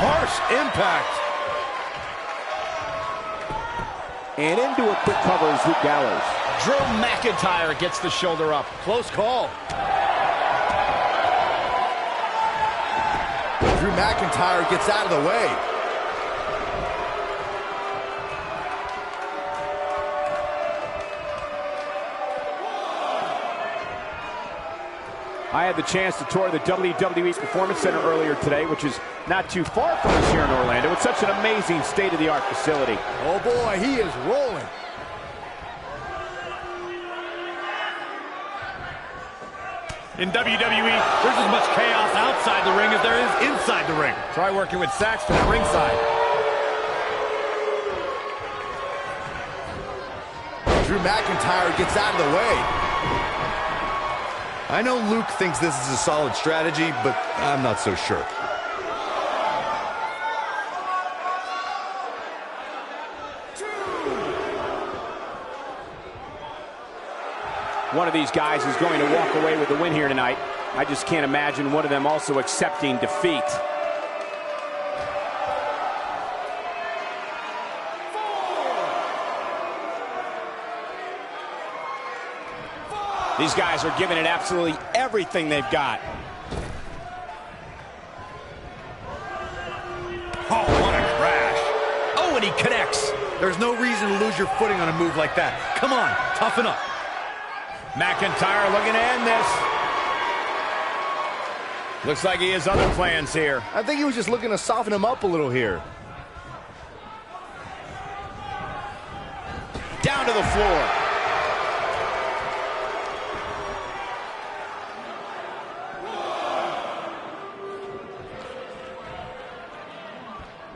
Harsh impact. And into a quick cover is Luke Gallows. Drew McIntyre gets the shoulder up. Close call. Drew McIntyre gets out of the way. I had the chance to tour the WWE Performance Center earlier today, which is not too far from us here in Orlando. It's such an amazing state-of-the-art facility. Oh boy, he is rolling. In WWE, there's as much chaos outside the ring as there is inside the ring. Try working with Saxton at ringside. Drew McIntyre gets out of the way. I know Luke thinks this is a solid strategy, but I'm not so sure. One of these guys is going to walk away with the win here tonight. I just can't imagine one of them also accepting defeat. These guys are giving it absolutely everything they've got. Oh, what a crash. Oh, and he connects. There's no reason to lose your footing on a move like that. Come on, toughen up. McIntyre looking to end this. Looks like he has other plans here. I think he was just looking to soften him up a little here. Down to the floor.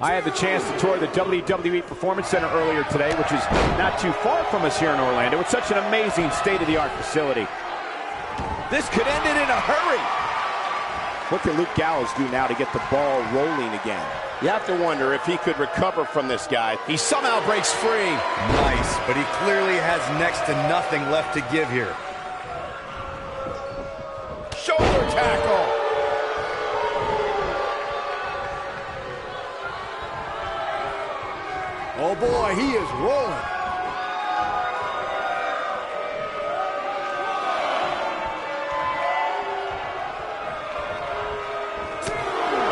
I had the chance to tour the WWE Performance Center earlier today, which is not too far from us here in Orlando. It's such an amazing state-of-the-art facility. This could end it in a hurry. What can Luke Gallows do now to get the ball rolling again? You have to wonder if he could recover from this guy. He somehow breaks free. Nice, but he clearly has next to nothing left to give here. Shoulder tackle. Oh boy, he is rolling.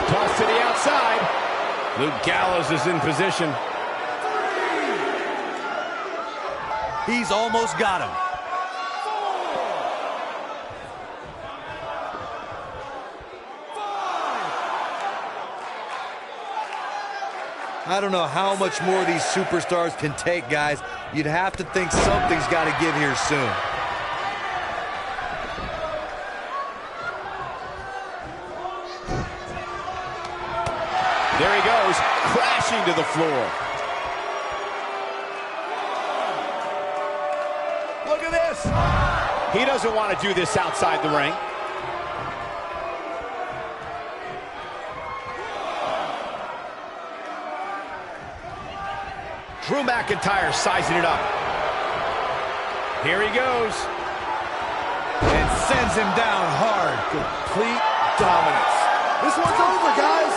Toss to the outside. Luke Gallows is in position. He's almost got him. I don't know how much more these superstars can take, guys. You'd have to think something's got to give here soon. There he goes, crashing to the floor. Look at this. He doesn't want to do this outside the ring. Drew McIntyre sizing it up. Here he goes. And sends him down hard. Complete dominance. This one's over, guys.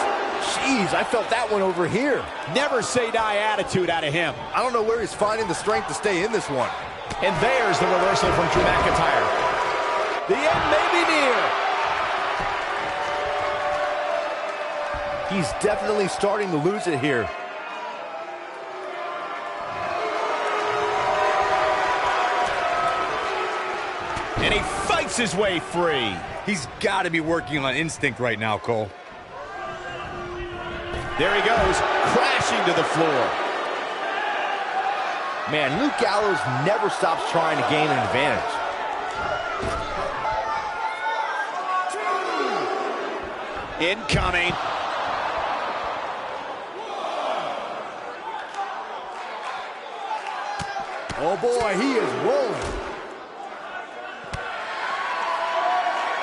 Jeez, I felt that one over here. Never say die attitude out of him. I don't know where he's finding the strength to stay in this one. And there's the reversal from Drew McIntyre. The end may be near. He's definitely starting to lose it here. And he fights his way free. He's got to be working on instinct right now, Cole. There he goes, crashing to the floor. Man, Luke Gallows never stops trying to gain an advantage. Incoming. Oh boy, he is rolling.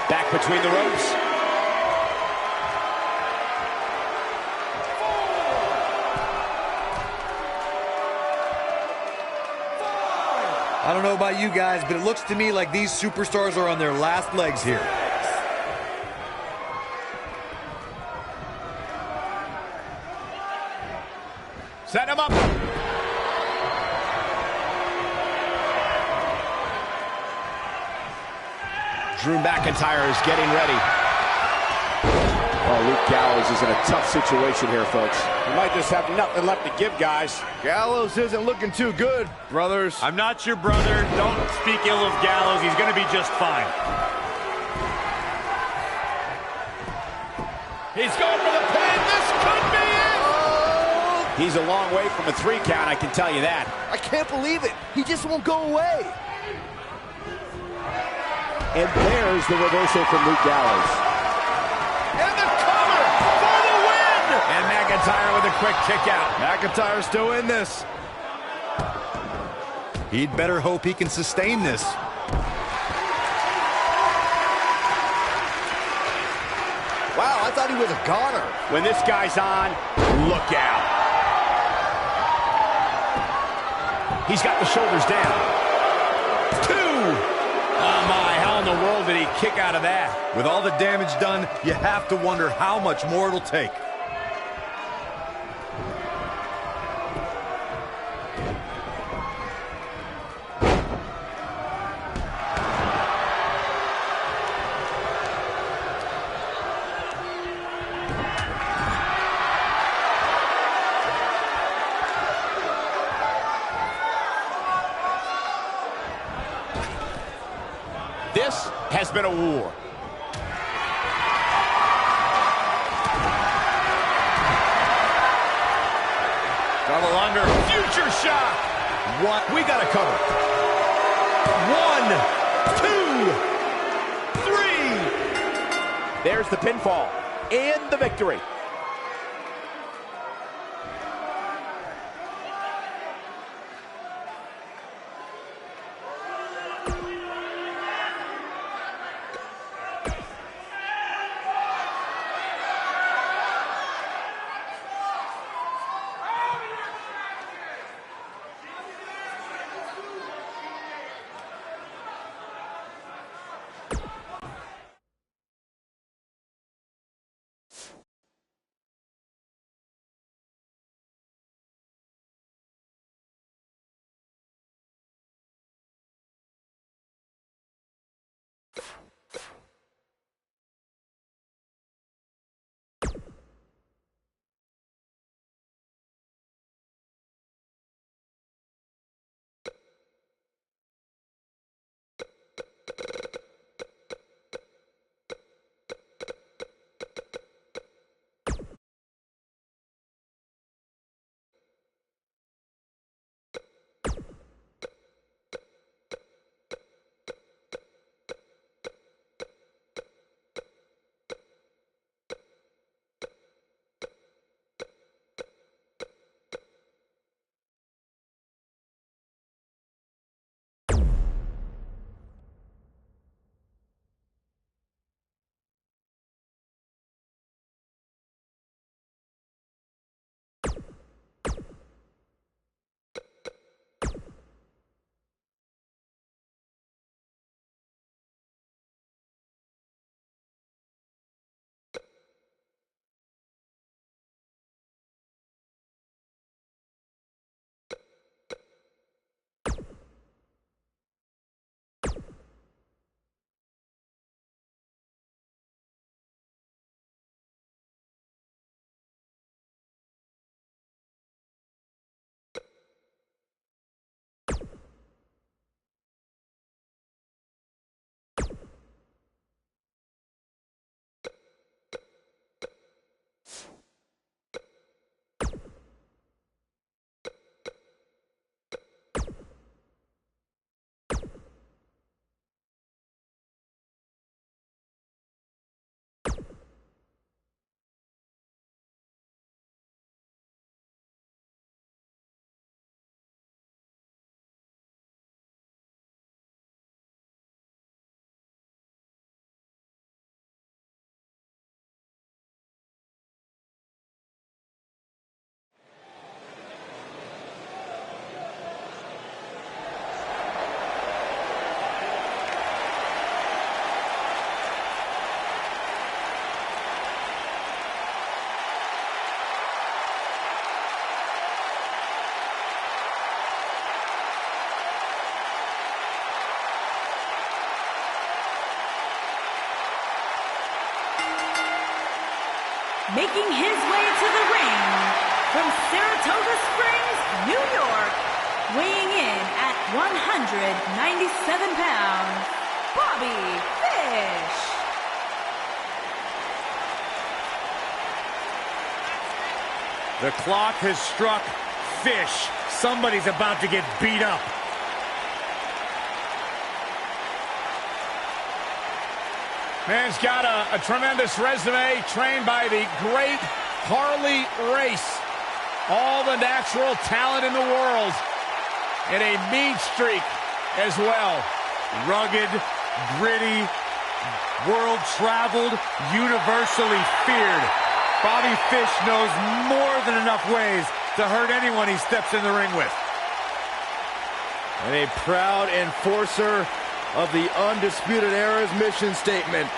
Back between the ropes. I don't know about you guys, but it looks to me like these superstars are on their last legs here. Set him up. Drew McIntyre is getting ready. Oh, Luke Gallows is in a tough situation here, folks. He might just have nothing left to give, guys. Gallows isn't looking too good, brothers. I'm not your brother. Don't speak ill of Gallows. He's going to be just fine. He's going for the pin. This could be it. Oh, He's a long way from a 3 count, I can tell you that. I can't believe it. He just won't go away. And there's the reversal from Luke Gallows. And the cover for the win. And McIntyre with a quick kick out. McIntyre's still in this. He'd better hope he can sustain this. Wow, I thought he was a goner. When this guy's on, look out. He's got the shoulders down. 2. Oh my, how in the world did he kick out of that? With all the damage done, you have to wonder how much more it'll take. This has been a war. Double under, future shock. What? We got to cover. 1, 2, 3. There's the pinfall and the victory. making his way to the ring from Saratoga Springs, New York, weighing in at 197 pounds, Bobby Fish. The clock has struck. Fish. Somebody's about to get beat up. Man's got a tremendous resume, trained by the great Harley Race. All the natural talent in the world, and a mean streak as well. Rugged, gritty, world-traveled, universally feared. Bobby Fish knows more than enough ways to hurt anyone he steps in the ring with. And a proud enforcer of the Undisputed Era's mission statement: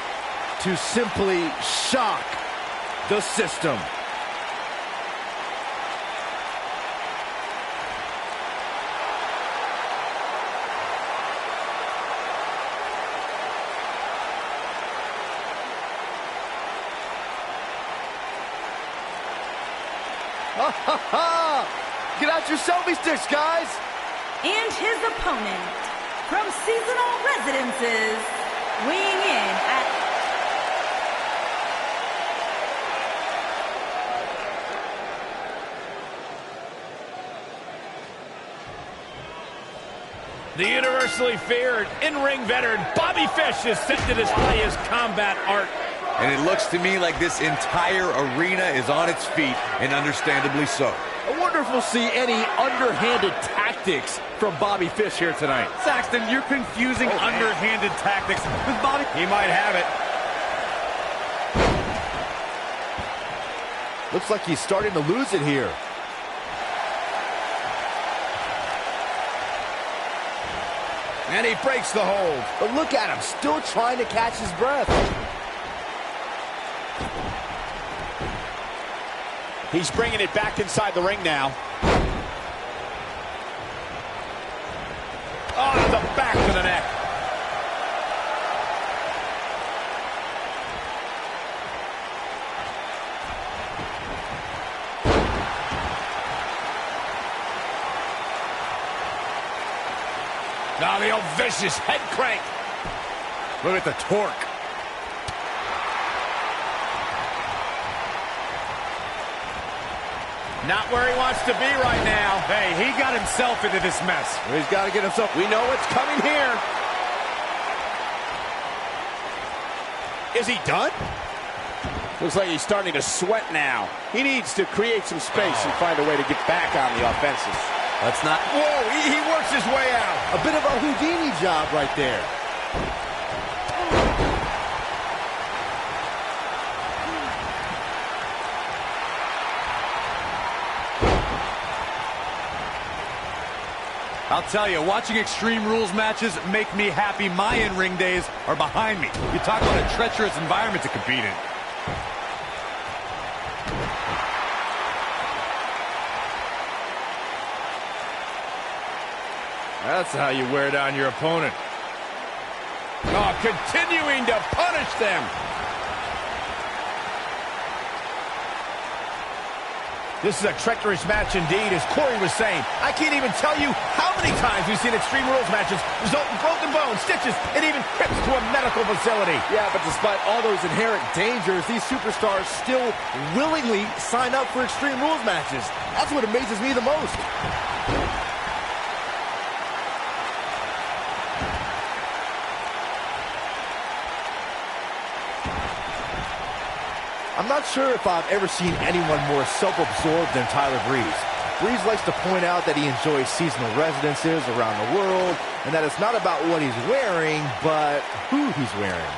to simply shock the system. Get out your selfie sticks, guys! And his opponent, from Seasonal Residences, weighing in at The universally feared in-ring veteran Bobby Fish is set to display his combat art. And it looks to me like this entire arena is on its feet, and understandably so. I wonder if we'll see any underhanded tactics from Bobby Fish here tonight. Saxton, you're confusing underhanded tactics with Bobby. He might have it. Looks like he's starting to lose it here. And he breaks the hold. But look at him, still trying to catch his breath. He's bringing it back inside the ring now. Oh, to the back of the neck. Now the old vicious head crank. Look at the torque. Not where he wants to be right now. Hey, he got himself into this mess. Well, he's got to get himself. We know what's coming here. Is he done? Looks like he's starting to sweat now. He needs to create some space and find a way to get back on the offensive. That's not. Whoa, he works his way out. A bit of a Houdini job right there. I'll tell you, watching Extreme Rules matches make me happy my in-ring days are behind me. You talk about a treacherous environment to compete in. That's how you wear down your opponent. Oh, continuing to punish them. This is a treacherous match indeed, as Corey was saying. I can't even tell you how many times we've seen Extreme Rules matches result in broken bones, stitches, and even trips to a medical facility. Yeah, but despite all those inherent dangers, these superstars still willingly sign up for Extreme Rules matches. That's what amazes me the most. I'm not sure if I've ever seen anyone more self-absorbed than Tyler Breeze. Breeze likes to point out that he enjoys seasonal residences around the world, and that it's not about what he's wearing, but who he's wearing.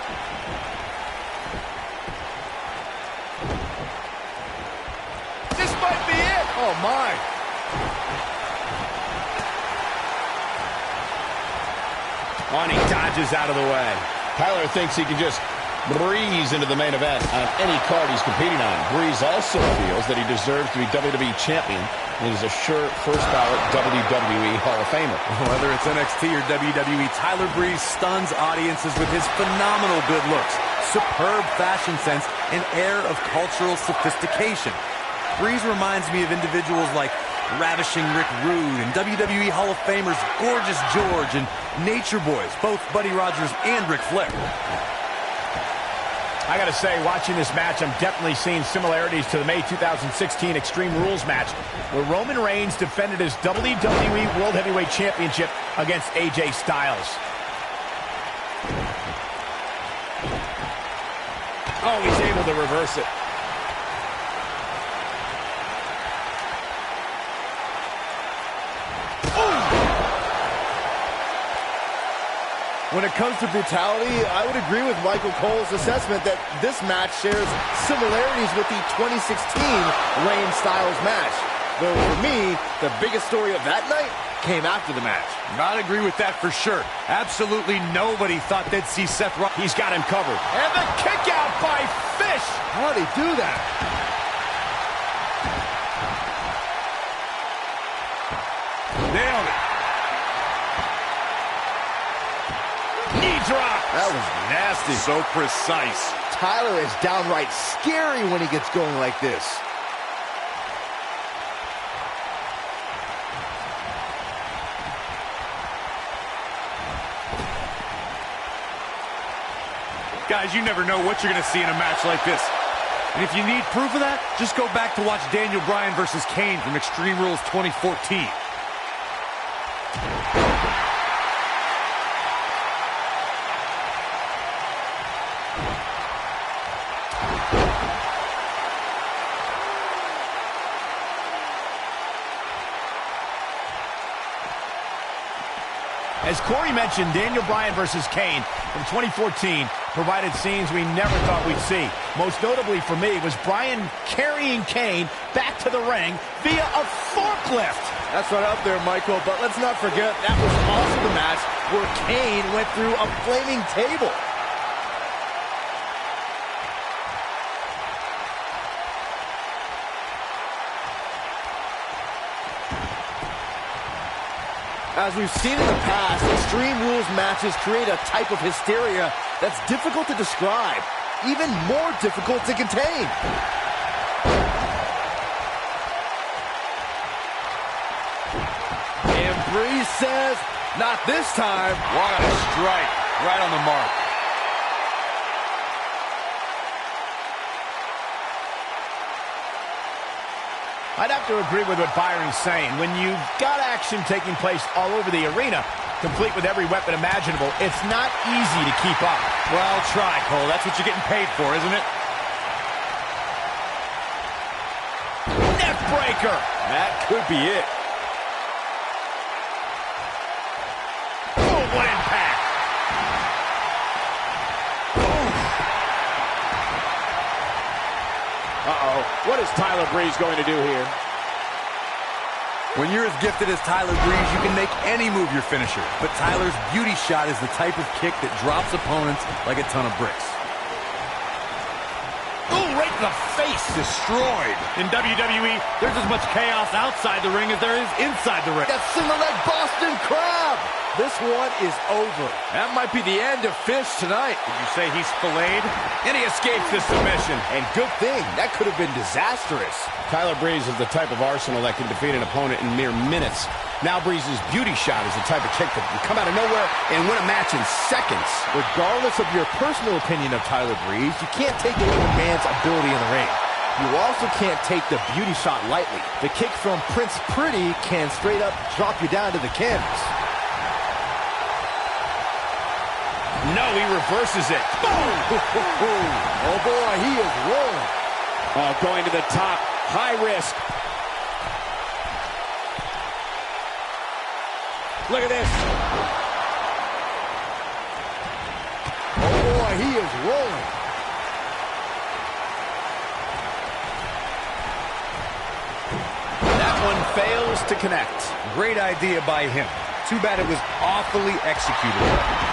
This might be it. Oh, my. Oh, and he dodges out of the way. Tyler thinks he can just Breeze into the main event on any card he's competing on. Breeze also feels that he deserves to be WWE Champion and is a sure first ballot WWE Hall of Famer. Whether it's NXT or WWE, Tyler Breeze stuns audiences with his phenomenal good looks, superb fashion sense, and air of cultural sophistication. Breeze reminds me of individuals like Ravishing Rick Rude and WWE Hall of Famers Gorgeous George and Nature Boys, both Buddy Rogers and Ric Flair. I gotta say, watching this match, I'm definitely seeing similarities to the May 2016 Extreme Rules match, where Roman Reigns defended his WWE World Heavyweight Championship against AJ Styles. Oh, he's able to reverse it. When it comes to brutality, I would agree with Michael Cole's assessment that this match shares similarities with the 2016 Reigns-Styles match. Though for me, the biggest story of that night came after the match. I'd agree with that for sure. Absolutely nobody thought they'd see Seth Rollins. He's got him covered. And the kick out by Fish. How did he do that? Nailed it. Knee drop. That was nasty. So precise. Tyler is downright scary when he gets going like this. Guys, you never know what you're going to see in a match like this. And if you need proof of that, just go back to watch Daniel Bryan versus Kane from Extreme Rules 2014. As Corey mentioned, Daniel Bryan versus Kane from 2014 provided scenes we never thought we'd see. Most notably for me was Bryan carrying Kane back to the ring via a forklift. That's right up there, Michael, but let's not forget that was also the match where Kane went through a flaming table. As we've seen in the past, Extreme Rules matches create a type of hysteria that's difficult to describe, even more difficult to contain. And Breeze says, not this time. What a strike. Right on the mark. I'd have to agree with what Byron's saying. When you've got action taking place all over the arena, complete with every weapon imaginable, it's not easy to keep up. Well, try, Cole. That's what you're getting paid for, isn't it? Neck breaker. That could be it. Oh, what impact. Uh-oh. What is Tyler Breeze going to do here? When you're as gifted as Tyler Breeze, you can make any move your finisher. But Tyler's beauty shot is the type of kick that drops opponents like a ton of bricks. Ooh, right in the face. Destroyed. In WWE, there's as much chaos outside the ring as there is inside the ring. That single leg Boston Crab. This one is over. That might be the end of Fish tonight. Did you say he's filleted? And he escapes this submission. And good thing. That could have been disastrous. Tyler Breeze is the type of arsenal that can defeat an opponent in mere minutes. Now Breeze's beauty shot is the type of kick that can come out of nowhere and win a match in seconds. Regardless of your personal opinion of Tyler Breeze, you can't take away a man's ability in the ring. You also can't take the beauty shot lightly. The kick from Prince Pretty can straight up drop you down to the canvas. No, he reverses it. Boom! Oh boy, he is rolling. Oh, going to the top. High risk. Look at this. Oh boy, he is rolling. That one fails to connect. Great idea by him. Too bad it was awfully executed.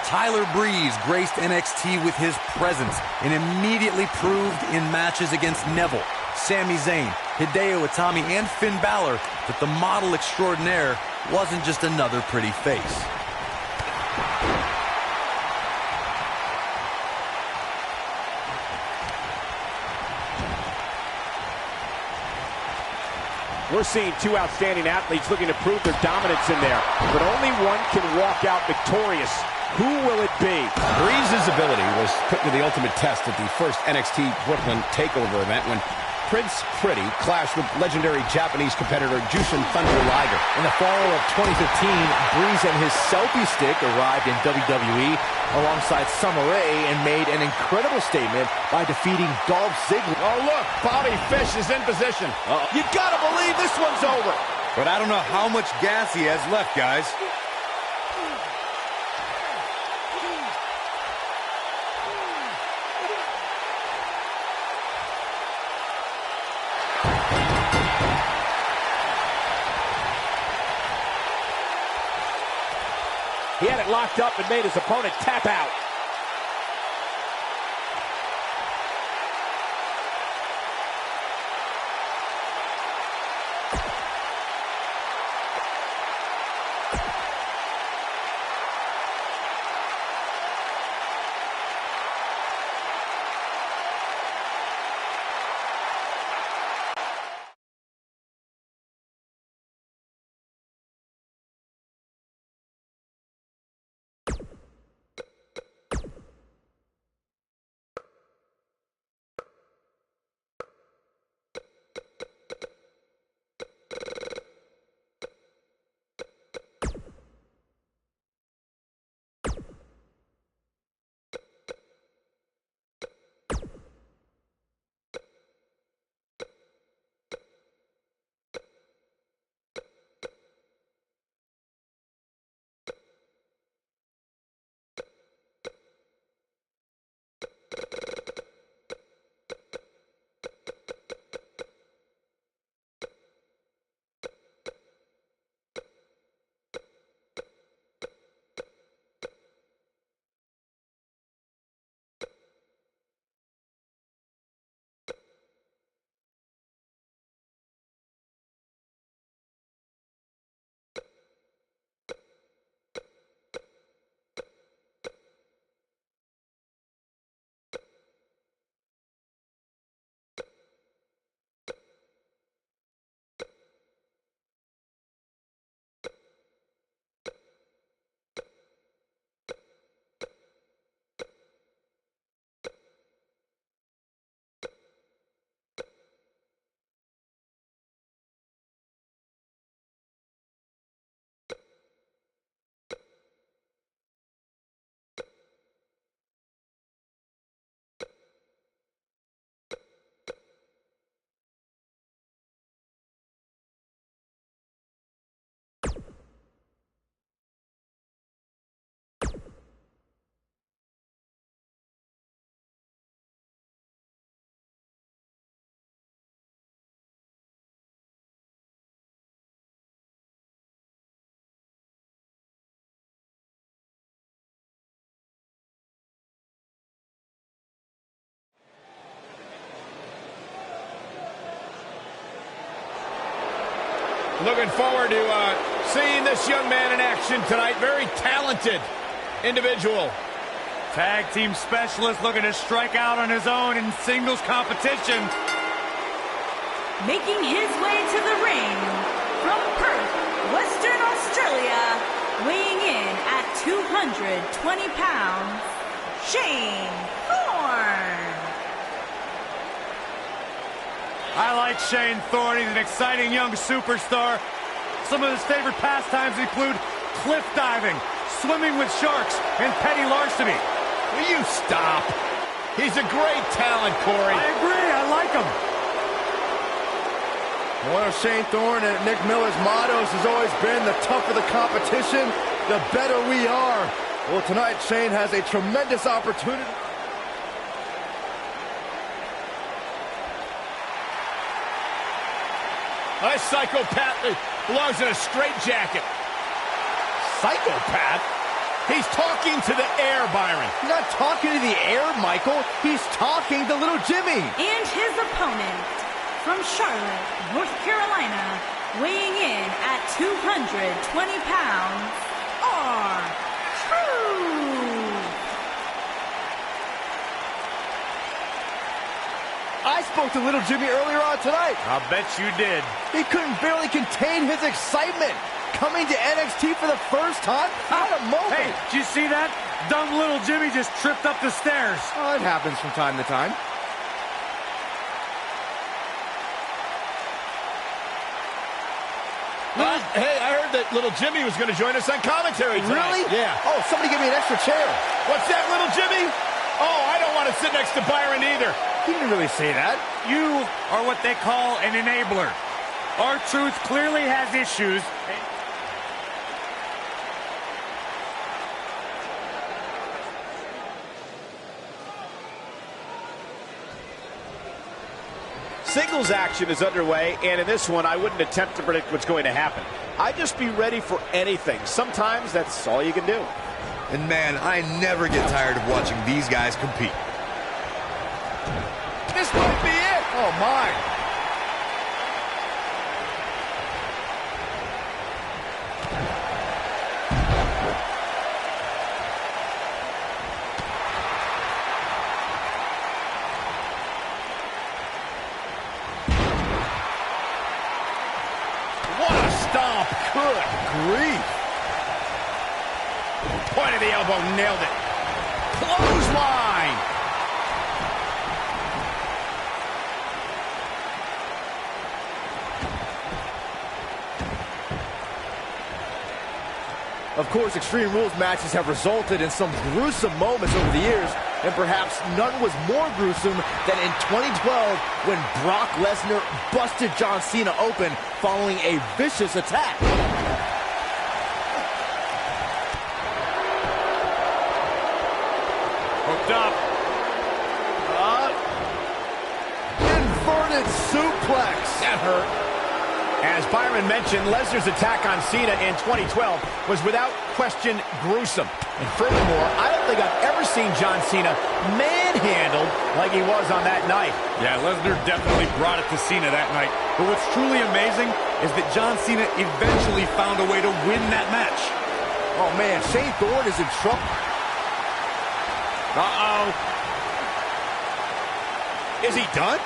Tyler Breeze graced NXT with his presence and immediately proved in matches against Neville, Sami Zayn, Hideo Itami, and Finn Balor that the model extraordinaire wasn't just another pretty face. We're seeing two outstanding athletes looking to prove their dominance in there, but only one can walk out victorious. Who will it be? Breeze's ability was put to the ultimate test at the first NXT Brooklyn TakeOver event when Prince Pretty clashed with legendary Japanese competitor Jushin Thunder Liger. In the fall of 2015, Breeze and his selfie stick arrived in WWE alongside Summer Rae and made an incredible statement by defeating Dolph Ziggler. Oh, look, Bobby Fish is in position. You gotta believe this one's over. But I don't know how much gas he has left, guys. He had it locked up and made his opponent tap out. Looking forward to seeing this young man in action tonight. Very talented individual. Tag team specialist looking to strike out on his own in singles competition. Making his way to the ring from Perth, Western Australia, weighing in at 220 pounds, Shane Thorne. I like Shane Thorne. He's an exciting young superstar. Some of his favorite pastimes include cliff diving, swimming with sharks, and petty larceny. Will you stop? He's a great talent, Corey. I agree. I like him. One of Shane Thorne and Nick Miller's mottos has always been, the tougher the competition, the better we are. Well, tonight Shane has a tremendous opportunity. Nice psychopath belongs in a straitjacket. Psychopath? He's talking to the air, Byron. He's not talking to the air, Michael. He's talking to little Jimmy. And his opponent, from Charlotte, North Carolina, weighing in at 220 pounds, R-Truth. I spoke to little Jimmy earlier on tonight. I'll bet you did. He couldn't barely contain his excitement. Coming to NXT for the first time? What a moment. Hey, did you see that? Dumb little Jimmy just tripped up the stairs. Oh, it happens from time to time. Hey, I heard that little Jimmy was going to join us on commentary tonight. Really? Yeah. Oh, somebody give me an extra chair. What's that, little Jimmy? Oh, I don't want to sit next to Byron either. He didn't really say that. You are what they call an enabler. R-Truth clearly has issues. Singles action is underway, and in this one, I wouldn't attempt to predict what's going to happen. I'd just be ready for anything. Sometimes that's all you can do. And man, I never get tired of watching these guys compete. This might be it. Oh, my. What a stomp. Good grief. Point of the elbow, nailed it. Clothesline. Of course, Extreme Rules matches have resulted in some gruesome moments over the years, and perhaps none was more gruesome than in 2012 when Brock Lesnar busted John Cena open following a vicious attack. Hooked up. Inverted suplex. That hurt. As Byron mentioned, Lesnar's attack on Cena in 2012 was without question gruesome. And furthermore, I don't think I've ever seen John Cena manhandled like he was on that night. Yeah, Lesnar definitely brought it to Cena that night. But what's truly amazing is that John Cena eventually found a way to win that match. Oh, man, Shane Thorne is in trouble. Uh-oh. Is he done?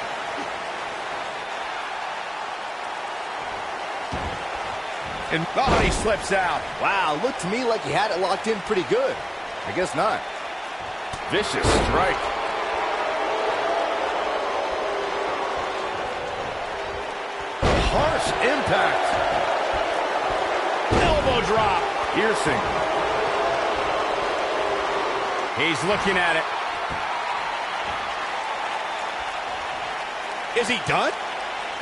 And oh, he slips out. Wow, looked to me like he had it locked in pretty good. I guess not. Vicious strike. Harsh impact. Elbow drop. Piercing. He's looking at it. Is he done?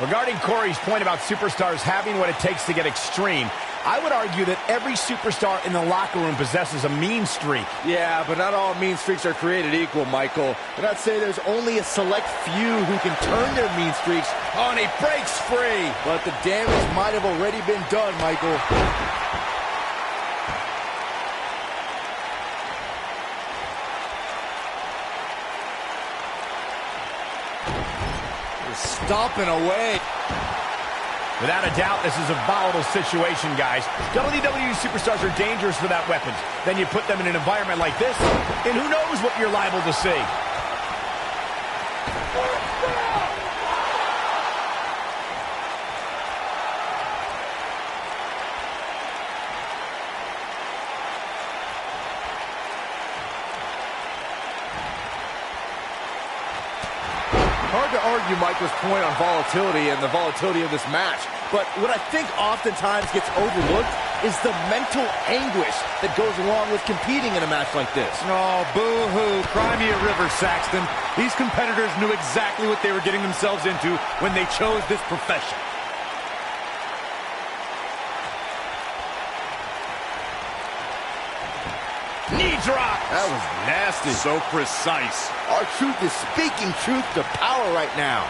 Regarding Corey's point about superstars having what it takes to get extreme, I would argue that every superstar in the locker room possesses a mean streak. Yeah, but not all mean streaks are created equal, Michael. And I'd say there's only a select few who can turn their mean streaks. Oh, and he breaks free. But the damage might have already been done, Michael. Stomping away. Without a doubt, this is a volatile situation, guys. WWE superstars are dangerous without weapons. Then you put them in an environment like this, and who knows what you're liable to see. Hard to argue Michael's point on volatility and the volatility of this match, but what I think oftentimes gets overlooked is the mental anguish that goes along with competing in a match like this. Oh, boo-hoo. Cry me a river, Saxton. These competitors knew exactly what they were getting themselves into when they chose this profession. Knee drop. That was nasty. So precise. R-Truth is speaking truth to power right now.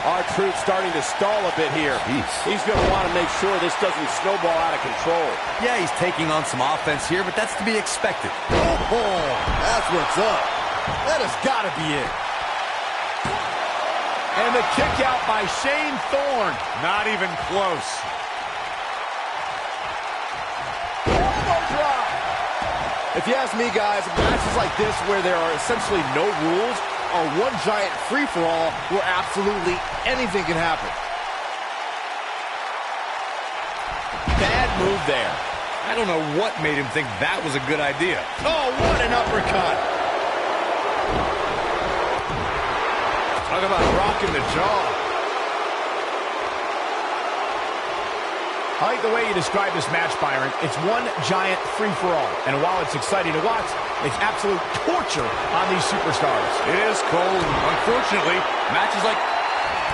R-Truth starting to stall a bit here. Jeez. He's going to want to make sure this doesn't snowball out of control. Yeah, he's taking on some offense here, but that's to be expected. Oh, that's what's up. That has got to be it. And the kick out by Shane Thorne. Not even close. If you ask me, guys, matches like this where there are essentially no rules are one giant free-for-all where absolutely anything can happen. Bad move there. I don't know what made him think that was a good idea. Oh, what an uppercut. Talk about rocking the jaw. I like the way you describe this match, Byron. It's one giant free-for-all. And while it's exciting to watch, it's absolute torture on these superstars. It is cold. Unfortunately, matches like...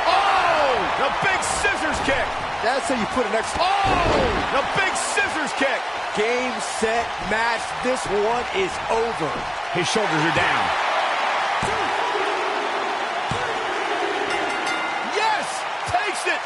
Oh! The big scissors kick! That's how you put an extra... Oh! The big scissors kick! Game, set, match. This one is over. His shoulders are down. Yes! Takes it!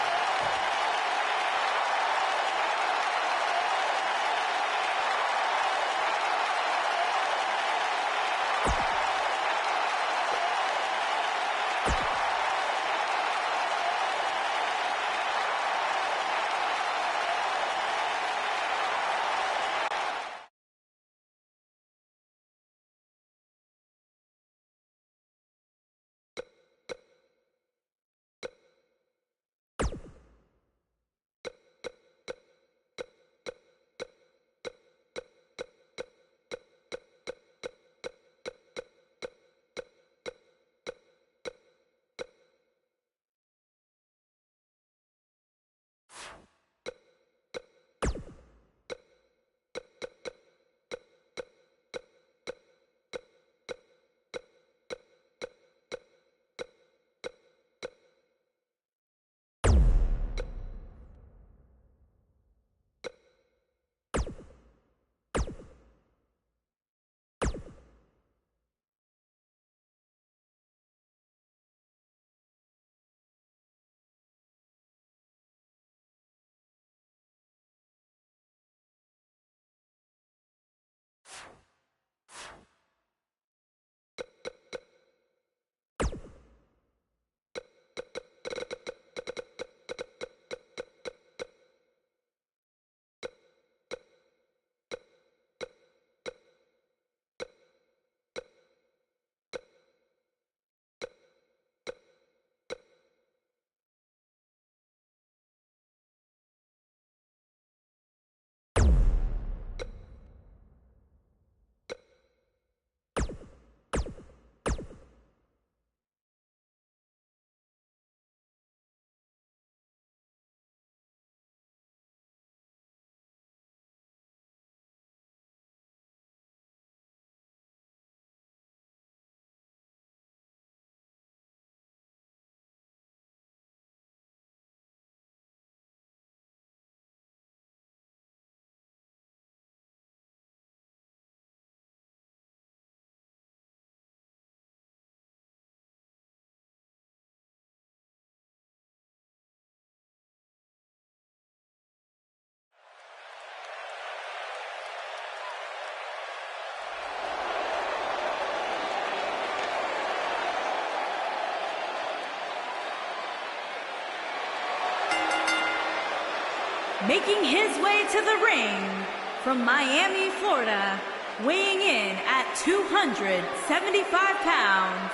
Making his way to the ring from Miami, Florida, weighing in at 275 pounds,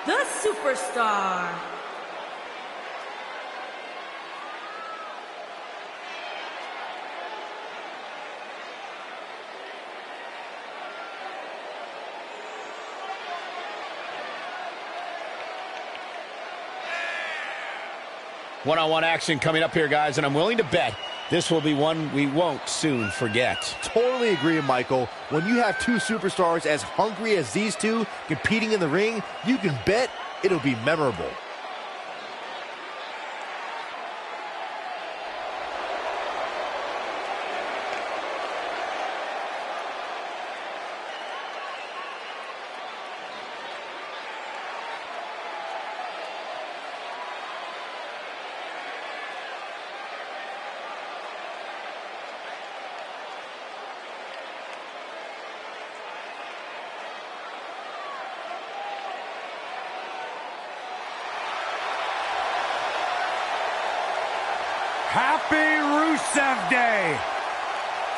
the Superstar. One-on-one action coming up here, guys, and I'm willing to bet this will be one we won't soon forget. Totally agree, Michael. When you have two superstars as hungry as these two competing in the ring, you can bet it'll be memorable. Happy Rusev Day!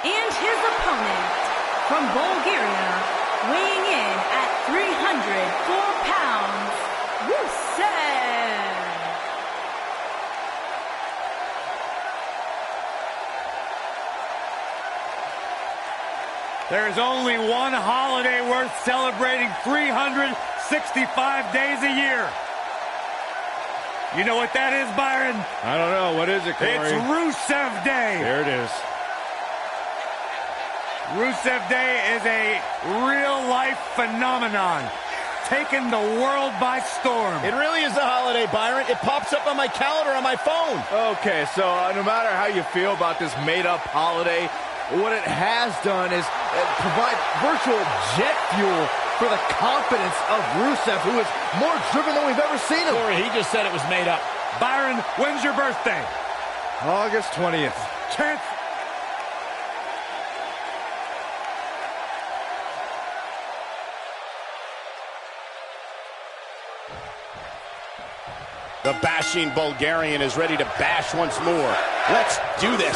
And his opponent from Bulgaria, weighing in at 304 pounds, Rusev. There's only one holiday worth celebrating 365 days a year. You know what that is, Byron? I don't know. What is it, Corey? It's Rusev Day. There it is. Rusev Day is a real-life phenomenon, taking the world by storm. It really is a holiday, Byron. It pops up on my calendar on my phone. Okay, so no matter how you feel about this made-up holiday, what it has done is provide virtual jet fuel for the confidence of Rusev, who is more driven than we've ever seen him. Corey, he just said it was made up. Byron, when's your birthday? August 20th. 10th. The bashing Bulgarian is ready to bash once more. Let's do this.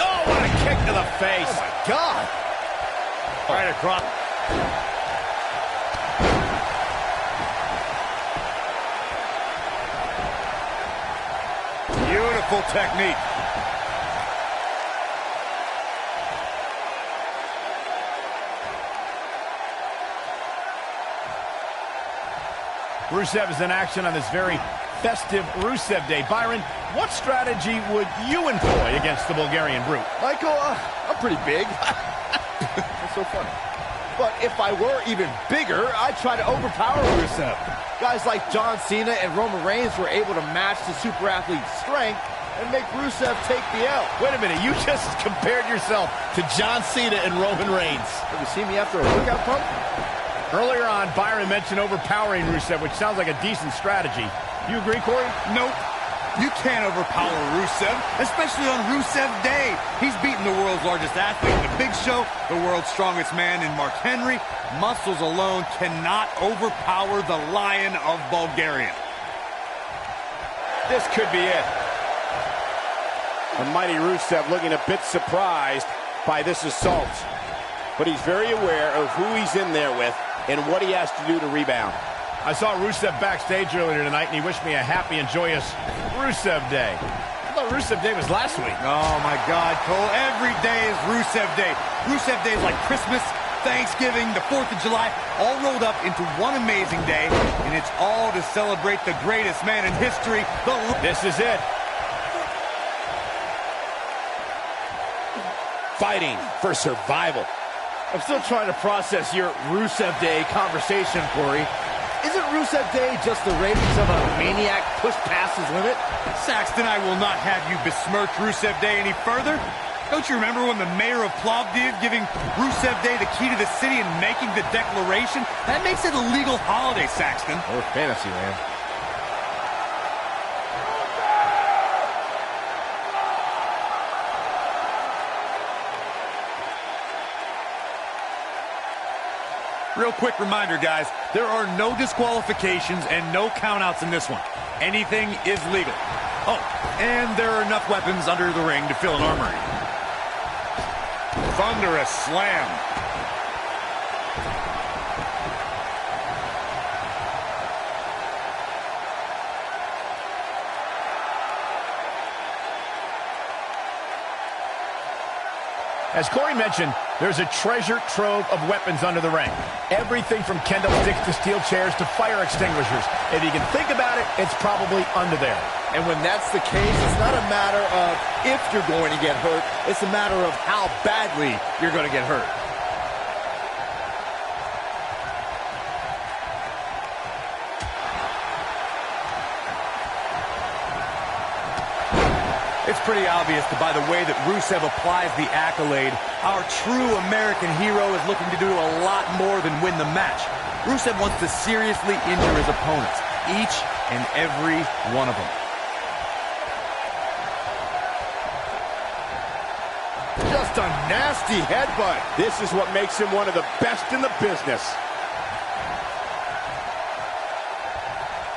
Oh, what a kick to the face. Oh, my God. Right across. Beautiful technique. Rusev is in action on this very festive Rusev Day. Byron, what strategy would you employ against the Bulgarian brute? Michael, I'm pretty big. That's so funny. But if I were even bigger, I'd try to overpower Rusev. Guys like John Cena and Roman Reigns were able to match the super athlete's strength and make Rusev take the L. Wait a minute, you just compared yourself to John Cena and Roman Reigns. Have you seen me after a workout pump? Earlier on, Byron mentioned overpowering Rusev, which sounds like a decent strategy. You agree, Corey? Nope. You can't overpower Rusev, especially on Rusev Day. He's beaten the world's largest athlete in the Big Show, the world's strongest man in Mark Henry. Muscles alone cannot overpower the Lion of Bulgaria. This could be it. The mighty Rusev looking a bit surprised by this assault. But he's very aware of who he's in there with and what he has to do to rebound. I saw Rusev backstage earlier tonight, and he wished me a happy and joyous Rusev Day. I thought Rusev Day was last week. Oh, my God, Cole. Every day is Rusev Day. Rusev Day is like Christmas, Thanksgiving, the 4th of July, all rolled up into one amazing day, and it's all to celebrate the greatest man in history. This is it. Fighting for survival. I'm still trying to process your Rusev Day conversation, Corey. Isn't Rusev Day just the ravings of a maniac pushed past his limit? Saxton, I will not have you besmirch Rusev Day any further. Don't you remember when the mayor of Plovdiv giving Rusev Day the key to the city and making the declaration? That makes it a legal holiday, Saxton. Or fantasy land. Real quick reminder, guys, there are no disqualifications and no countouts in this one. Anything is legal. Oh, and there are enough weapons under the ring to fill an armory. Thunderous slam. As Corey mentioned, there's a treasure trove of weapons under the ring. Everything from kendo sticks to steel chairs to fire extinguishers. If you can think about it, it's probably under there. And when that's the case, it's not a matter of if you're going to get hurt. It's a matter of how badly you're going to get hurt. It's pretty obvious that by the way that Rusev applies the accolade, our true American hero is looking to do a lot more than win the match. Rusev wants to seriously injure his opponents, each and every one of them. Just just a nasty headbutt. This is what makes him one of the best in the business.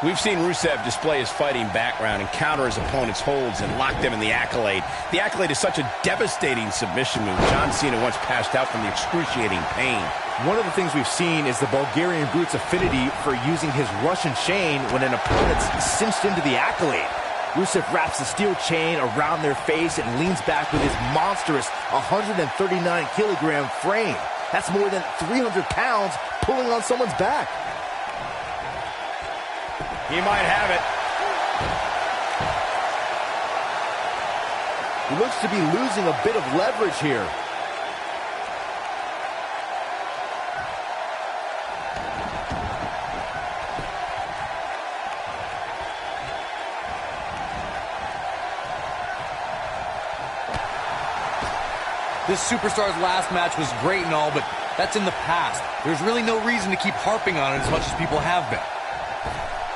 We've seen Rusev display his fighting background and counter his opponent's holds and lock them in the Accolade. The Accolade is such a devastating submission move. John Cena once passed out from the excruciating pain. One of the things we've seen is the Bulgarian Brute's affinity for using his Russian chain when an opponent's cinched into the Accolade. Rusev wraps the steel chain around their face and leans back with his monstrous 139-kilogram frame. That's more than 300 pounds pulling on someone's back. He might have it. He looks to be losing a bit of leverage here. This superstar's last match was great and all, but that's in the past. There's really no reason to keep harping on it as much as people have been.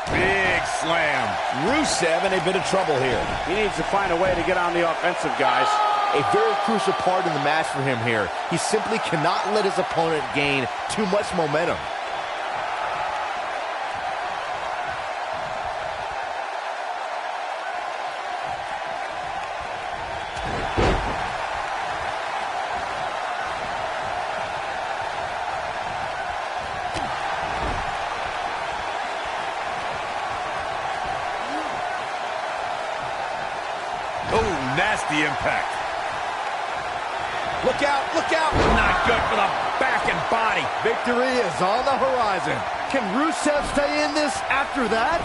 Big slam. Rusev in a bit of trouble here. He needs to find a way to get on the offensive, guys. A very crucial part in the match for him here. He simply cannot let his opponent gain too much momentum. Nasty impact. Look out, look out. Not good for the back and body. Victory is on the horizon. Can Rusev stay in this after that?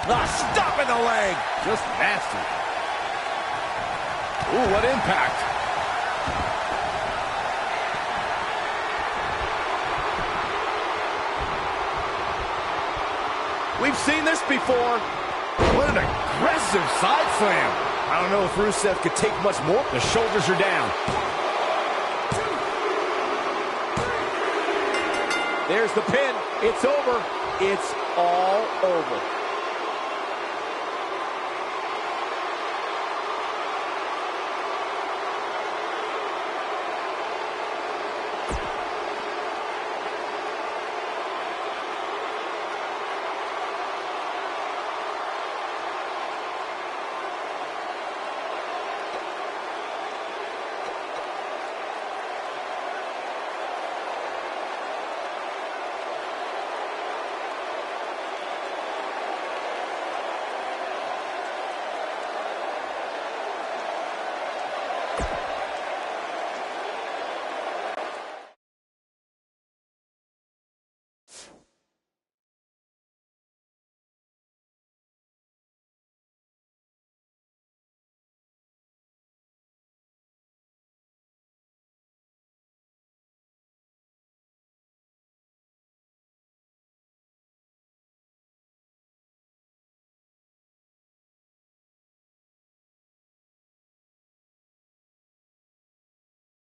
Stop in the leg. Just nasty. Ooh, what impact. We've seen this before. What an aggressive side slam. I don't know if Rusev could take much more. The shoulders are down. There's the pin. It's over. It's all over.